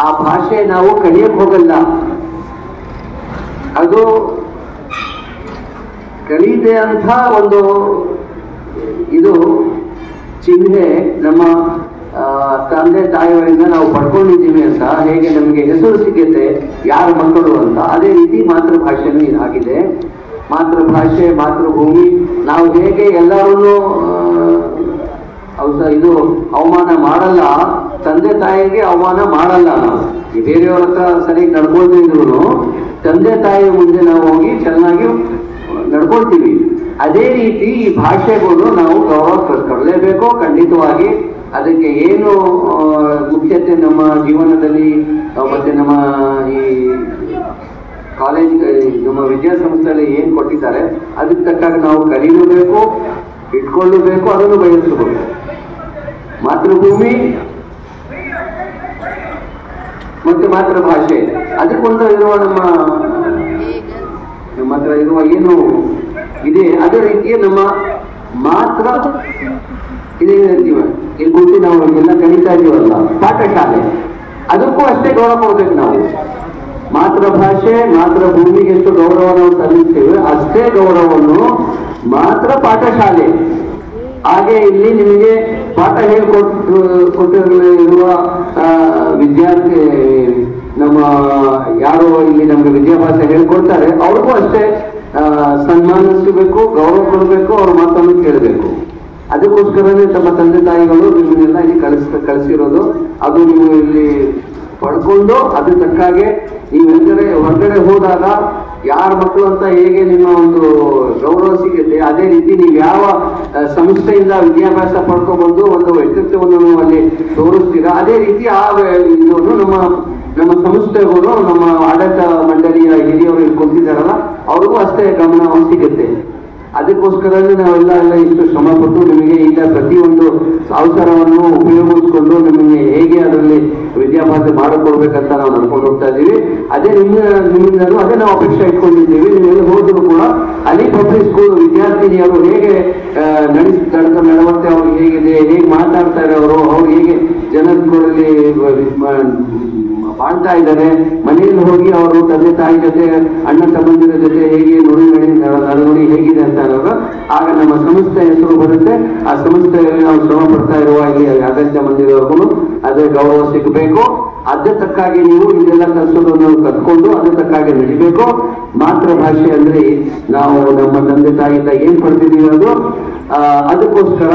ಆ ಭಾಷೆ ನಾವು ಕಲಿಯಕ್ಕೆ ಹೋಗಲ್ಲ. ಅದು ಕಲಿದೆ ಅಂತ ಒಂದು ಇದು ಚಿಹ್ನೆ ನಮ್ಮ ತಂದೆ ತಾಯಿಯವರಿಂದ ನಾವು ಪಡ್ಕೊಂಡಿದ್ದೀವಿ ಅಂತ. ಹೇಗೆ ನಮಗೆ ಹೆಸರು ಸಿಗುತ್ತೆ ಯಾರ ಮಕ್ಕಳು ಅಂತ, ಅದೇ ರೀತಿ ಮಾತೃಭಾಷೆನೂ ಆಗಿದೆ. ಮಾತೃಭಾಷೆ, ಮಾತೃಭೂಮಿ, ನಾವು ಹೇಗೆ ಎಲ್ಲರನ್ನೂ ಇದು ಅವಮಾನ ಮಾಡಲ್ಲ, ತಂದೆ ತಾಯಿಗೆ ಅವಮಾನ ಮಾಡಲ್ಲ. ನಾವು ಬೇರೆಯವ್ರ ಹತ್ರ ಸರಿಯಾಗಿ ನಡ್ಕೊಳ್ತಿದ್ರು ತಂದೆ ತಾಯಿ ಮುಂದೆ ನಾವು ಹೋಗಿ ಚೆನ್ನಾಗಿ ನಡ್ಕೊಳ್ತೀವಿ. ಅದೇ ರೀತಿ ಈ ಭಾಷೆಗಳು ನಾವು ಗೌರವ ಕೊಡಲೇಬೇಕು ಖಂಡಿತವಾಗಿ. ಅದಕ್ಕೆ ಏನು ಮುಖ್ಯತೆ ನಮ್ಮ ಜೀವನದಲ್ಲಿ ಮತ್ತೆ ನಮ್ಮ ಈ ಕಾಲೇಜ್ ನಮ್ಮ ವಿದ್ಯಾಸಂಸ್ಥೆಯಲ್ಲಿ ಏನು ಕೊಟ್ಟಿದ್ದಾರೆ ಅದಕ್ಕೆ ತಕ್ಕಾಗ ನಾವು ಕಲಿಯಬೇಕು, ಇಟ್ಕೊಳ್ಳಬೇಕು, ಅದನ್ನು ಬಯಸಬೇಕು. ಮಾತೃಭೂಮಿ ಮತ್ತೆ ಮಾತೃಭಾಷೆ ಅದಕ್ಕೊಂದು ಇರುವ ನಮ್ಮ ಹತ್ರ ಇರುವ ಏನು ಇದೆ ಅದೇ ರೀತಿಯ ನಮ್ಮ ಮಾತ್ರ ಇದೇ ಇಲ್ಲಿ ಕೂತಿ ನಾವು ಎಲ್ಲ ಕಲಿತಾ ಇದೀವಲ್ಲ ಪಾಠಶಾಲೆ, ಅದಕ್ಕೂ ಅಷ್ಟೇ ಗೌರವ ಕೊಡ್ಬೇಕು ನಾವು. ಮಾತೃಭಾಷೆ, ಮಾತೃಭೂಮಿಗೆ ಎಷ್ಟು ಗೌರವ ನಾವು ಸಲ್ಲಿಸ್ತೇವೆ ಅಷ್ಟೇ ಗೌರವವನ್ನು ಮಾತ್ರ ಪಾಠಶಾಲೆ. ಹಾಗೆ ಇಲ್ಲಿ ನಿಮಗೆ ಪಾಠ ಹೇಳಿಕೊಟ್ಟಿರುವ ವಿದ್ಯಾರ್ಥಿ ನಮ್ಮ ಯಾರು ಇಲ್ಲಿ ನಮ್ಗೆ ವಿದ್ಯಾಭ್ಯಾಸ ಹೇಳ್ಕೊಡ್ತಾರೆ ಅವ್ರಿಗೂ ಅಷ್ಟೇ ಸನ್ಮಾನಿಸಬೇಕು, ಗೌರವ ಕೊಡಬೇಕು, ಅವ್ರ ಮಾತನ್ನು ಕೇಳಬೇಕು. ಅದಕ್ಕೋಸ್ಕರನೇ ತಮ್ಮ ತಂದೆ ತಾಯಿಗಳು ನಿಮ್ಮನ್ನೆಲ್ಲ ಇಲ್ಲಿ ಕಳಿಸಿರೋದು. ಅದು ನೀವು ಇಲ್ಲಿ ಪಡ್ಕೊಂಡು ಅದ್ರ ತಕ್ಕಾಗೆ ನೀವೆಂದರೆ ಹೊರಗಡೆ ಹೋದಾಗ ಯಾರ ಮಕ್ಕಳು ಅಂತ ಹೇಗೆ ನಿಮ್ಮ ಒಂದು ಗೌರವ ಸಿಗುತ್ತೆ, ಅದೇ ರೀತಿ ನೀವು ಯಾವ ಸಂಸ್ಥೆಯಿಂದ ವಿದ್ಯಾಭ್ಯಾಸ ಪಡ್ಕೊಬಂದು ಒಂದು ವ್ಯಕ್ತಿತ್ವವನ್ನು ನೀವು ಅಲ್ಲಿ ತೋರಿಸ್ತೀರಾ, ಅದೇ ರೀತಿ ಆ ಇದನ್ನು ನಮ್ಮ ಸಂಸ್ಥೆಗಳು, ನಮ್ಮ ಆಡಳಿತ ಮಂಡಳಿಯ ಹಿರಿಯವರು ಇಲ್ಲಿ ಕೊಡ್ತಿದ್ದಾರಲ್ಲ ಅವ್ರಿಗೂ ಅಷ್ಟೇ ಗಮನ ಸಿಗುತ್ತೆ. ಅದಕ್ಕೋಸ್ಕರನೇ ನಾವೆಲ್ಲ ಇಷ್ಟು ಶ್ರಮಪಟ್ಟು ನಿಮಗೆ ಈಗ ಪ್ರತಿಯೊಂದು ಅವಸರವನ್ನು ಉಪಯೋಗಿಸ್ಕೊಂಡು ನಿಮಗೆ ಹೇಗೆ ಅದರಲ್ಲಿ ವಿದ್ಯಾಭ್ಯಾಸ ಮಾಡಿಕೊಡ್ಬೇಕಂತ ನಾವು ನಡ್ಕೊಂಡು ಹೋಗ್ತಾ ಇದ್ದೀವಿ. ಅದೇ ನಿಮ್ಮಿಂದಲೂ ಅದೇ ನಾವು ಅಪೇಕ್ಷೆ ಇಟ್ಕೊಂಡಿದ್ದೀವಿ. ನೀವೆಲ್ಲ ಹೋದ್ರು ಕೂಡ ಅಲ್ಲಿ ಪಬ್ಲಿಕ್ ಸ್ಕೂಲ್ ವಿದ್ಯಾರ್ಥಿನಿಯರು ಹೇಗೆ ನಡವಳಿಕೆ ಅವ್ರಿಗೆ ಹೇಗಿದೆ, ಹೇಗೆ ಮಾತಾಡ್ತಾರೆ ಅವರು ಹೇಗೆ ಜನಗಳಲ್ಲಿ ಬಾಳ್ತಾ ಇದ್ದಾರೆ, ಮನೆಯಲ್ಲಿ ಹೋಗಿ ಅವರು ತಂದೆ ತಾಯಿ ಜೊತೆ ಅಣ್ಣ ತಮ್ಮಂದಿರ ಜೊತೆ ಹೇಗೆ ನಡುನುಡಿ ಹೇಗಿದೆ ಅಂತ ಅನ್ನೋದು ಆಗ ನಮ್ಮ ಸಂಸ್ಥೆ ಹೆಸರು ಬರುತ್ತೆ. ಆ ಸಂಸ್ಥೆಯಲ್ಲಿ ನಾವು ಶ್ರಮ ಪಡ್ತಾ ಇರುವ ಇಲ್ಲಿ ಅಗತ್ಯ ಮಂದಿರವರೆಗೂ ಅದೇ ಗೌರವ ಸಿಗಬೇಕು. ಅದೇ ತಕ್ಕಾಗಿ ನೀವು ಇದೆಲ್ಲ ಕಲಿಸೋದನ್ನು ಕಲ್ತ್ಕೊಂಡು ಅದೇ ತಕ್ಕಾಗಿ ನಡಿಬೇಕು. ಮಾತೃಭಾಷೆ ಅಂದ್ರೆ ನಾವು ನಮ್ಮ ತಂದೆ ತಾಯಿಯಿಂದ ಏನ್ ಪಡ್ತಿದ್ದೀವಿ ಅದು ಅದಕ್ಕೋಸ್ಕರ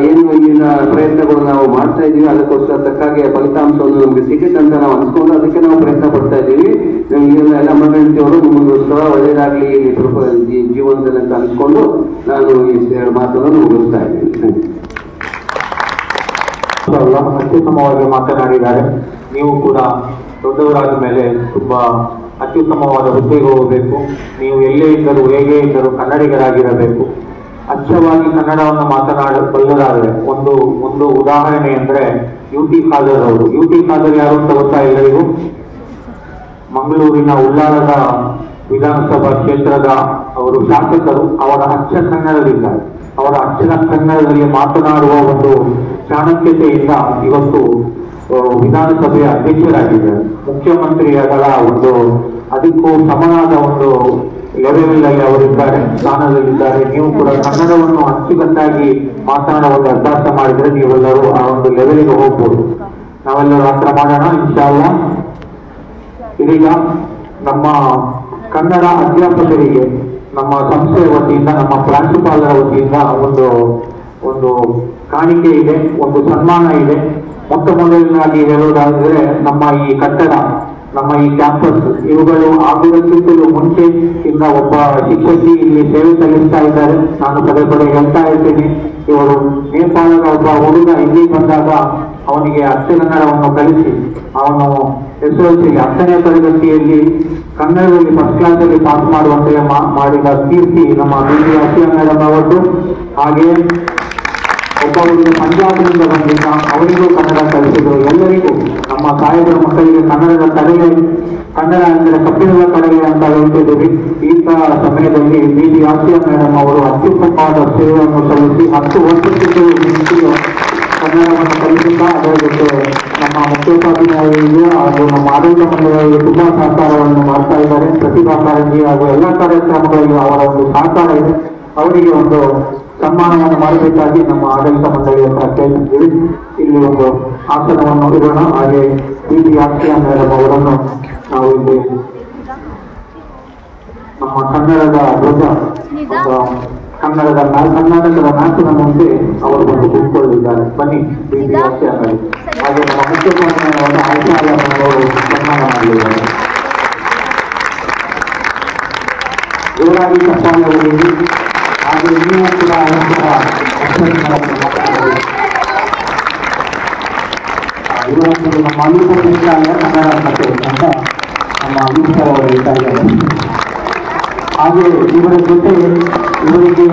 ಏನು ಇಲ್ಲಿನ ಪ್ರಯತ್ನಗಳು ನಾವು ಮಾಡ್ತಾ ಇದ್ದೀವಿ. ಅದಕ್ಕೋಸ್ಕರ ತಕ್ಕಾಗೆ ಫಲಿತಾಂಶವನ್ನು ನಮ್ಗೆ ಸಿಗುತ್ತೆ ಅಂತ ನಾವು ಅನ್ಸ್ಕೊಂಡು ಅದಕ್ಕೆ ನಾವು ಪ್ರಯತ್ನ ಪಡ್ತಾ ಇದ್ದೀವಿ. ಎಲ್ಲ ಮನೆಯವರು ನಿಮಗೋಸ್ಕರ ಒಳ್ಳೇದಾಗ್ಲಿ ಜೀವನದಲ್ಲಿ ಅಂತ ಅನ್ಸ್ಕೊಂಡು ನಾನು ಈ ಮಾತನ್ನು ಮುಗಿಸ್ತಾ ಇದ್ದೀನಿ. ಅತ್ಯುತ್ತಮವಾಗಿ ಮಾತನಾಡಿದ್ದಾರೆ. ನೀವು ಕೂಡ ದೊಡ್ಡವರಾದ ಮೇಲೆ ತುಂಬಾ ಅತ್ಯುತ್ತಮವಾದ ಹುದ್ದೆಗೆ ಹೋಗಬೇಕು. ನೀವು ಎಲ್ಲೇ ಇದ್ದರೂ ಹೇಗೆ ಇದ್ದರೂ ಕನ್ನಡಿಗರಾಗಿರಬೇಕು. ಅಚ್ಚವಾಗಿ ಕನ್ನಡವನ್ನು ಮಾತನಾಡಬಲ್ಲರಾದರೆ ಒಂದು ಉದಾಹರಣೆ ಅಂದ್ರೆ ಯುಟಿ ಖಾದರ್ ಅವರು. ಯುಟಿ ಖಾದರ್ ಯಾರು ಅಂತ ಗೊತ್ತಾ ಎಲ್ಲರಿಗೂ? ಮಂಗಳೂರಿನ ಉಳ್ಳಾಲದ ವಿಧಾನಸಭಾ ಕ್ಷೇತ್ರದ ಅವರು ಶಾಸಕರು. ಅವರ ಅಚ್ಚ ಕನ್ನಡದಿದ್ದಾರೆ. ಅವರ ಅಚ್ಚನ ಕನ್ನಡದಲ್ಲಿ ಮಾತನಾಡುವ ಒಂದು ಚಾಣಕ್ಯತೆಯಿಂದ ಇವತ್ತು ವಿಧಾನಸಭೆಯ ಅಧ್ಯಕ್ಷರಾಗಿದ್ದಾರೆ. ಮುಖ್ಯಮಂತ್ರಿಗಳ ಒಂದು ಅದಕ್ಕೂ ಸಮನಾದ ಒಂದು ಲೆವೆಲ್ ಅಲ್ಲಿ ಅವರಿದ್ದಾರೆ, ಸ್ಥಾನದಲ್ಲಿದ್ದಾರೆ. ನೀವು ಕೂಡ ಕನ್ನಡವನ್ನು ಅಚ್ಚುಕಟ್ಟಾಗಿ ಮಾತನಾಡುವ ಒಂದು ಅಭ್ಯಾಸ ಮಾಡಿದ್ರೆ ನೀವೆಲ್ಲರೂ ಆ ಒಂದು ಲೆವೆಲ್ಗೆ ಹೋಗ್ಬೋದು. ನಾವೆಲ್ಲರೂ ಆತರ ಮಾಡೋಣ ಇನ್ಶಾಅಲ್ಲಾ. ಇದೀಗ ನಮ್ಮ ಕನ್ನಡ ಅಧ್ಯಾಪಕರಿಗೆ ನಮ್ಮ ಸಂಸ್ಥೆಯ ವತಿಯಿಂದ, ನಮ್ಮ ಪ್ರಾಂಶುಪಾಲರ ವತಿಯಿಂದ ಒಂದು ಕಾಣಿಕೆ ಇದೆ, ಒಂದು ಸನ್ಮಾನ ಇದೆ. ಮೊಟ್ಟ ಮೊದಲನಾಗಿ ಹೇಳೋದಾದ್ರೆ ನಮ್ಮ ಈ ಕಟ್ಟಡ, ನಮ್ಮ ಈ ಕ್ಯಾಂಪಸ್ ಇವುಗಳು ಆಗುವುದಕ್ಕಿಂತಲೂ ಮುಂಚೆ ಇಂದ ಒಬ್ಬ ಶಿಕ್ಷಕಿ ಇಲ್ಲಿ ಸೇವೆ ಸಲ್ಲಿಸ್ತಾ ಇದ್ದಾರೆ. ನಾನು ಪದೇ ಪದೇ ಹೇಳ್ತಾ ಇರ್ತೀನಿ, ಇವರು ನೇಪಾಳದ ಒಬ್ಬ ಹುಡುಗ ಇಲ್ಲಿ ಬಂದಾಗ ಅವನಿಗೆ ಅಚ್ಚಕನ್ನಡವನ್ನು ಕಲಿಸಿ ಅವನು SLC 10ನೇ ತರಗತಿಯಲ್ಲಿ ಕನ್ನಡದಲ್ಲಿ ಫಸ್ಟ್ ಕ್ಲಾಸಲ್ಲಿ ಪಾಸ್ ಮಾಡುವಂತೆ ಮಾಡಿದ ಕೀರ್ತಿ ನಮ್ಮ BB ಆಸಿಯಾ ಮೇಡಮ್ ಅವತ್ತು. ಹಾಗೆ ಒಬ್ಬರಿಗೆ ಪಂಜಾಬ್ನಿಂದ ಬಂದಿದ್ದ ಅವರಿಗೂ ಕನ್ನಡ ಕಲಿಸಿದ್ರು. ಎಲ್ಲರಿಗೂ ನಮ್ಮ ಸಾಹೇಬರ ಮಕ್ಕಳಿಗೆ ಕನ್ನಡ ಅಂದರೆ ಕಬ್ಬಿಣದ ಕಡೆಗೆ ಅಂತ ಹೇಳ್ತಿದ್ದೀವಿ. ಇಂಥ ಸಮಯದಲ್ಲಿ BB ಆಸಿಯಾ ಮೇಡಮ್ ಅವರು ಅತ್ಯುತ್ತಮವಾದ ಸೇವೆಯನ್ನು ಸಲ್ಲಿಸಿ 10 ವರ್ಷಕ್ಕಿಂತ ಕನ್ನಡವನ್ನು ಕಲಿಸುತ್ತಾ ಅದರ ಜೊತೆ ನಮ್ಮ ಮುಖ್ಯೋಪಾಧ್ಯಾಯರಿಗೆ ಹಾಗೂ ನಮ್ಮ ಆಡಳಿತ ಮಂಡಳಿಯವರಿಗೆ ತುಂಬಾ ಸಹಕಾರವನ್ನು ಮಾಡ್ತಾ ಇದ್ದಾರೆ. ಪ್ರತಿಭಾ ಕಾರಂಜಿ ಹಾಗೂ ಎಲ್ಲ ಕಾರ್ಯಕ್ರಮಗಳಿಗೆ ಅವರ ಒಂದು ಸಹಕಾರ ಇದೆ. ಅವರಿಗೆ ಒಂದು ಸನ್ಮಾನವನ್ನು ಮಾಡಬೇಕಾಗಿ ನಮ್ಮ ಆಡಳಿತ ಮಂಡಳಿಯ ಹತ್ರ ಕೇಳಿದ್ದೀವಿ. ಇಲ್ಲಿ ಒಂದು ಆಸನವನ್ನು ಇಡೋಣ. ಹಾಗೆ ಬಿ ಆರ್ಸಿಯಾ ಮೇಡಮ್ ಅವರನ್ನು ನಾವು ಇಲ್ಲಿ ನಮ್ಮ ಕನ್ನಡದ ಧ್ವಜ ಕನ್ನಡದ ಕರ್ನಾಟಕದ ಮ್ಯಾಪಿನ ಮುಂದೆ ಅವರು ಬಂದು ಕೂತ್ಕೊಳ್ಳಿದ್ದಾರೆ. ಬನ್ನಿ ಬಿ ಆರ್ಸಿಯಾ ಮೇಡಮ್. ಹಾಗೆ ನಮ್ಮ ಮುಖ್ಯೋಪಾಧ್ಯಾಯರಾದ ಆಚಾರ್ಯ ಅವರು ಸನ್ಮಾನ ಮಾಡಲಿದ್ದಾರೆ. ಜೋರಾಗಿ ಚಪ್ಪಾಳೆ ಹೊಡೆಯಿರಿ. ಹಾಗೆ ನೀವು ಕೂಡ ಇವತ್ತು ನಮ್ಮ ಅನುಭವಿಸಿದಾಗ ಕನ್ನಡ ಕಥೆ ಅಂತ ನಮ್ಮ ಅಭಿಪ್ರಾಯ ಅವರು ಹೇಳ್ತಾ ಇದ್ದಾರೆ. ಹಾಗೆ ಇವರ ಜೊತೆ ಇವರಿಗೆ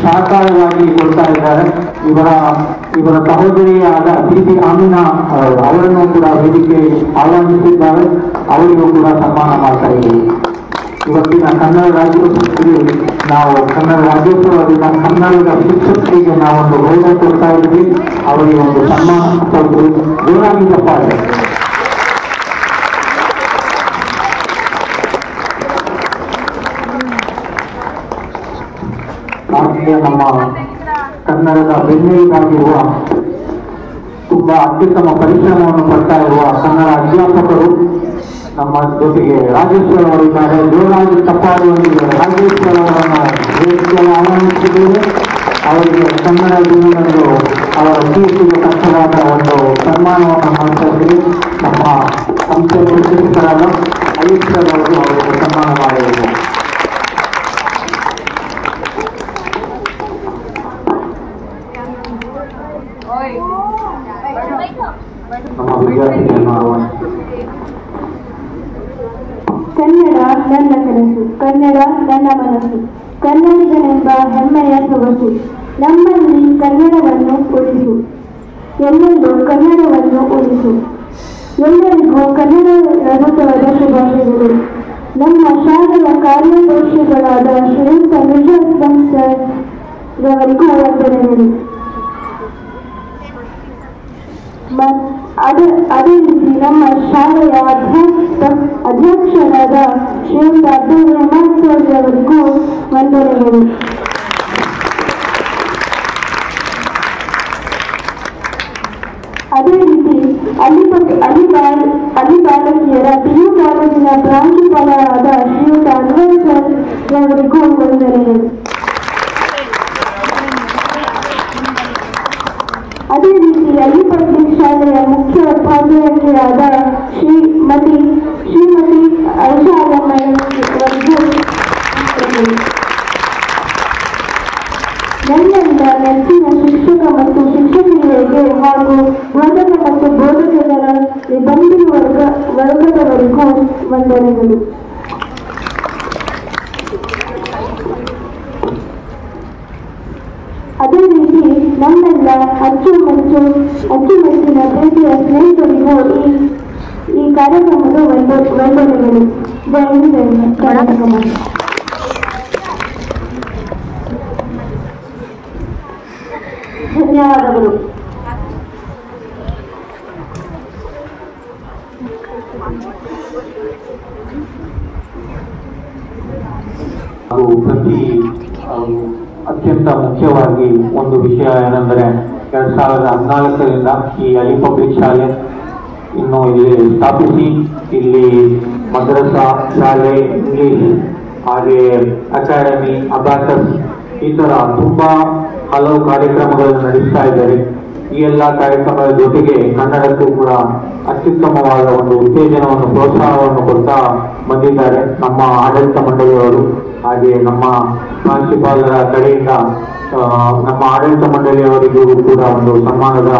ಸಹಕಾರವಾಗಿ ಕೊಡ್ತಾ ಇದ್ದಾರೆ ಇವರ ಸಹೋದರಿಯಾದ ಪ್ರೀತಿ ಆಮಿನಾ ಅವರನ್ನು ಕೂಡ ವೇದಿಕೆ ಆಹ್ವಾನಿಸಿದ್ದಾರೆ. ಅವರಿಗೂ ಕೂಡ ಸನ್ಮಾನ ಮಾಡ್ತಾ ಇದ್ದೀವಿ. ಇವತ್ತಿನ ಕನ್ನಡ ರಾಜ್ಯೋತ್ಸವದಲ್ಲಿ ನಾವು ಕನ್ನಡ ರಾಜ್ಯೋತ್ಸವದಿಂದ ಕನ್ನಡದ ಶಿಕ್ಷಕರಿಗೆ ನಾವೊಂದು ಗೌರವ ಕೊಡ್ತಾ ಇದ್ವಿ. ಅವರಿಗೆ ಒಂದು ಸನ್ಮಾನ ಕೊಟ್ಟು ಜೋರಾಗಿ ಚಪ್ಪಾಳೆ. ಹಾಗೆಯೇ ನಮ್ಮ ಕನ್ನಡದ ಬೆನ್ನೆಲುಬಾಗಿರುವ ತುಂಬಾ ಅತ್ಯುತ್ತಮ ಪರಿಶ್ರಮವನ್ನು ಪಡ್ತಾ ಇರುವ ಕನ್ನಡ ಅಧ್ಯಾಪಕರು ನಮ್ಮ ಜೊತೆಗೆ ರಾಜೇಶ್ವರ ಅವರಿದ್ದಾರೆ. ಜೋರಾಗಿ ಚಪ್ಪಾಳೆಯೊಂದಿಗೆ ರಾಜೇಶ್ವರ ಅವರನ್ನು ವೇದಿಕೆಯಲ್ಲಿ ಆಹ್ವಾನಿಸಿದ್ದೇವೆ. ಅವರಿಗೆ ಕನ್ನಡ ದಿನದಂದು ಅವರ ಕೀರ್ತಿಗೆ ತಕ್ಕವಾದ ಒಂದು ಸನ್ಮಾನವನ್ನು ಮಾಡ್ತಾ ಇದ್ದೀವಿ. ನಮ್ಮ ಸಂಸ್ಥೆಯ ಶಿಕ್ಷಕರಾದ ಅಲೀಶ್ವರ ಅವರು ಅವರಿಗೆ ಸನ್ಮಾನ ಮಾಡಿದ್ದಾರೆ. ನಮ್ಮ ವಿದ್ಯಾರ್ಥಿಗಳನ್ನು ಆಹ್ವಾನಿಸಿದ್ದೇವೆ. ಕನ್ನಡ ನನ್ನ ಕನಸು, ಕನ್ನಡ ನನ್ನ ಮನಸ್ಸು, ಕನ್ನಡಿಗನೆಂಬ ಹೆಮ್ಮೆಯ ಸೊಗಸು. ನಮ್ಮಲ್ಲಿ ಕನ್ನಡವನ್ನು ಉಳಿಸು, ಎಲ್ಲೆಲ್ಲೂ ಕನ್ನಡವನ್ನು ಉಳಿಸು. ಎಲ್ಲರಿಗೂ ಕನ್ನಡ ರಾಜ್ಯೋತ್ಸವದ ಶುಭಾಶಯಗಳು. ನಮ್ಮ ಶಾಲೆಯ ಕಾರ್ಯದರ್ಶಿಗಳಾದ ಶ್ರೀಯುತ ನಿಜಾಸ್ಬಂ ಸರ್ ರವರಿಗೂ ವಂದನೆಗಳು. ಅದೇ ರೀತಿ ನಮ್ಮ ಶಾಲೆಯ ಅಧ್ಯಕ್ಷರಾದ ಶ್ರೀಯುತ ಅಬ್ದುಲ್ ರೆಹಮಾನ್ ಸರ್ ಅವರಿಗೂ ವಂದನೆಗಳು. ಅದೇ ರೀತಿ ಅಲಿ ಬಾಲಕಿಯರ ಪಿಯು ಕಾಲೇಜಿನ ಪ್ರಾಂಶುಪಾಲರಾದ ಶ್ರೀಯುತ ಅನ್ವರ್ ಸರ್ ಅವರಿಗೂ ವಂದನೆಗಳು. ಅದೇ ರೀತಿ ಅಲಿ ಪಬ್ಲಿಕ್ ಶಾಲೆಯ ಮುಖ್ಯ ಉಪಾಧ್ಯಾಯರಾದ ಶ್ರೀಮತಿ ಐಷಾ ಅವರಿಗೂ ನನ್ನಿಂದ ನೆಚ್ಚಿನ ಶಿಕ್ಷಕ ಮತ್ತು ಶಿಕ್ಷಕಿಯರಿಗೆ ಹಾಗೂ ಬೋಧಕ ಮತ್ತು ಬೋಧಕರ ಬಂಧು ವರ್ಗದವರಿಗೂ ವಂದನೆಗಳು. ಅದೇ ರೀತಿ ನಮ್ಮೆಲ್ಲ ಅಚ್ಚುಮೆಚ್ಚಿನ ಪ್ರೀತಿಯ ಸ್ನೇಹಿತರಿಗೂ ಈ ಕಾರ್ಯಕ್ರಮದ ವಂದನೆಗಳು. ಜೈ ಹಿಂದ್, ಕರ್ನಾಟಕ ಮಾತೆ. ಧನ್ಯವಾದಗಳು. ಅತ್ಯಂತ ಮುಖ್ಯವಾಗಿ ಒಂದು ವಿಷಯ ಏನೆಂದರೆ 2014ರಿಂದ ಈ ಅಲಿ ಪಬ್ಲಿಕ್ ಶಾಲೆ ಇನ್ನು ಇಲ್ಲಿ ಸ್ಥಾಪಿಸಿ ಇಲ್ಲಿ ಮದ್ರಸಾ ಶಾಲೆ, ಇಂಗ್ಲಿಷ್, ಹಾಗೆ ಅಕಾಡೆಮಿ, ಅಬಾಕಸ್ ಈ ತರ ತುಂಬಾ ಹಲವು ಕಾರ್ಯಕ್ರಮಗಳನ್ನು ನಡೆಸ್ತಾ ಇದ್ದಾರೆ. ಈ ಎಲ್ಲ ಕಾರ್ಯಕ್ರಮದ ಜೊತೆಗೆ ಕನ್ನಡಕ್ಕೂ ಕೂಡ ಅತ್ಯುತ್ತಮವಾದ ಒಂದು ಉತ್ತೇಜನವನ್ನು, ಪ್ರೋತ್ಸಾಹವನ್ನು ಕೊಡ್ತಾ ಬಂದಿದ್ದಾರೆ ನಮ್ಮ ಆಡಳಿತ ಮಂಡಳಿಯವರು. ಹಾಗೆ ನಮ್ಮ ಪ್ರಾಂಶುಪಾಲರ ಕಡೆಯಿಂದ ನಮ್ಮ ಆಡಳಿತ ಮಂಡಳಿಯವರಿಗೂ ಕೂಡ ಒಂದು ಸನ್ಮಾನದ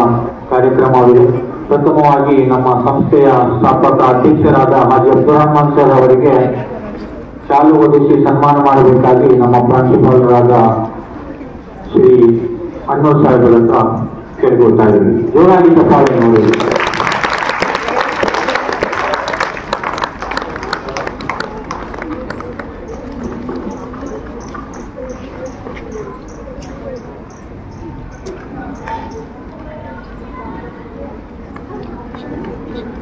ಕಾರ್ಯಕ್ರಮವಿದೆ. ಪ್ರಥಮವಾಗಿ ನಮ್ಮ ಸಂಸ್ಥೆಯ ಸ್ಥಾಪಕ ಅಧ್ಯಕ್ಷರಾದ ಹಾಜಿ ಅಬ್ದುಲ್ ರಹಮಾನ್ ಸರ್ ಅವರಿಗೆ ಶಾಲು ಹೊದಿಸಿ ಸನ್ಮಾನ ಮಾಡಬೇಕಾಗಿ ನಮ್ಮ ಪ್ರಾಂಶುಪಾಲರಾದ ಶ್ರೀ ಅನ್ವರ್ ಸಾಹೇಬರ ಹತ್ರ ಕೇಳ್ಕೊಳ್ತಾ ಇದ್ದೀವಿ. ಜೋರಾಗಿ ಚಪ್ಪಾಳೆ ನೋಡಿ.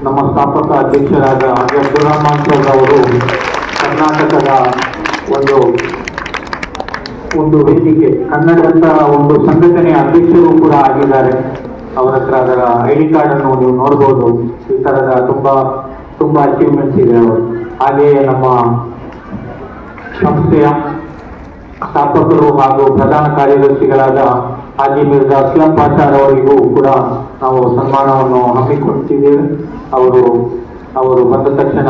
ನಮ್ಮ ಸ್ಥಾಪಕ ಅಧ್ಯಕ್ಷರಾದ ಅಬ್ದುಲ್ ರಹಮಾನ್ ಸರ್ ಅವರು ಕರ್ನಾಟಕದ ಒಂದು ವೇದಿಕೆ ಕನ್ನಡದ ಒಂದು ಸಂಘಟನೆಯ ಅಧ್ಯಕ್ಷರು ಕೂಡ ಆಗಿದ್ದಾರೆ. ಅವರ ಹತ್ರ ಅದರ ID ಕಾರ್ಡ್ ಅನ್ನು ನೀವು ನೋಡ್ಬೋದು. ಈ ತರದ ತುಂಬಾ ಅಚೀವ್ಮೆಂಟ್ಸ್ ಇದೆ ಅವರು. ಹಾಗೆಯೇ ನಮ್ಮ ಸಂಸ್ಥೆಯ ಸ್ಥಾಪಕರು ಹಾಗೂ ಪ್ರಧಾನ ಕಾರ್ಯದರ್ಶಿಗಳಾದ ಹಾಜಿ ಮಿರ್ಜಾ ಅಸ್ಲಂ ಪಾಷಾರ್ ಅವರಿಗೂ ಕೂಡ ನಾವು ಸನ್ಮಾನವನ್ನು ಹಮ್ಮಿಕೊಳ್ತಿದ್ದೇವೆ. ಅವರು ಬಂದ ತಕ್ಷಣ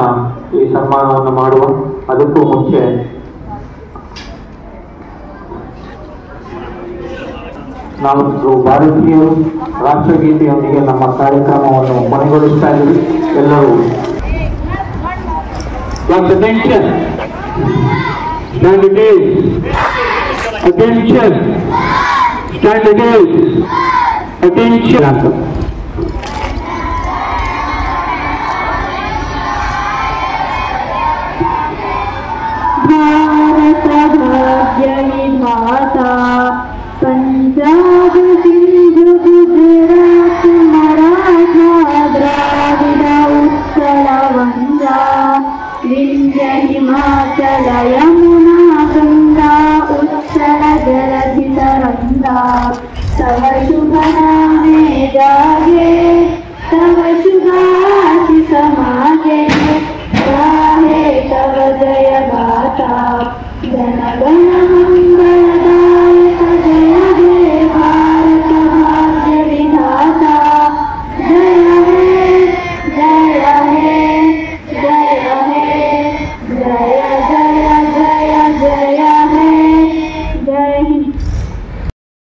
ಈ ಸನ್ಮಾನವನ್ನು ಮಾಡುವ. ಅದಕ್ಕೂ ಮುಂಚೆ ನಾವು ಭಾರತೀಯ ರಾಷ್ಟ್ರಗೀತೆಯೊಂದಿಗೆ ನಮ್ಮ ಕಾರ್ಯಕ್ರಮವನ್ನು ಕೊನೆಗೊಳಿಸ್ತಾ ಇದ್ದೀವಿ. ಎಲ್ಲರೂ attention. Stand at ease. Attention. Stand at ease. Attention. Bharat Bhagya Vidhana